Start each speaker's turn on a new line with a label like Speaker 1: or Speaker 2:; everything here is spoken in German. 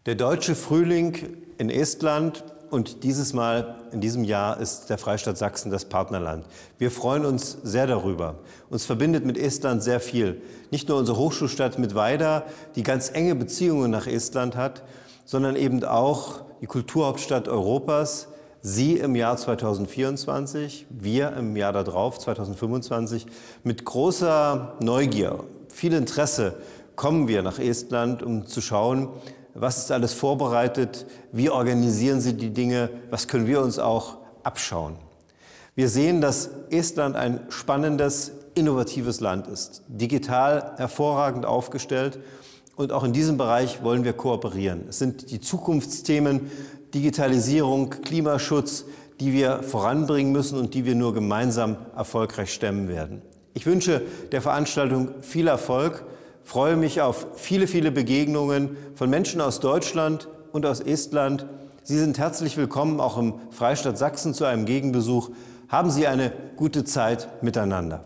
Speaker 1: Der deutsche Frühling in Estland und dieses Mal, in diesem Jahr, ist der Freistaat Sachsen das Partnerland. Wir freuen uns sehr darüber. Uns verbindet mit Estland sehr viel. Nicht nur unsere Hochschulstadt Mittweida, die ganz enge Beziehungen nach Estland hat, sondern eben auch die Kulturhauptstadt Europas. Sie im Jahr 2024, wir im Jahr darauf, 2025, mit großer Neugier, viel Interesse kommen wir nach Estland, um zu schauen, was ist alles vorbereitet, wie organisieren Sie die Dinge, was können wir uns auch abschauen. Wir sehen, dass Estland ein spannendes, innovatives Land ist, digital hervorragend aufgestellt, und auch in diesem Bereich wollen wir kooperieren. Es sind die Zukunftsthemen Digitalisierung, Klimaschutz, die wir voranbringen müssen und die wir nur gemeinsam erfolgreich stemmen werden. Ich wünsche der Veranstaltung viel Erfolg, freue mich auf viele, viele Begegnungen von Menschen aus Deutschland und aus Estland. Sie sind herzlich willkommen, auch im Freistaat Sachsen, zu einem Gegenbesuch. Haben Sie eine gute Zeit miteinander.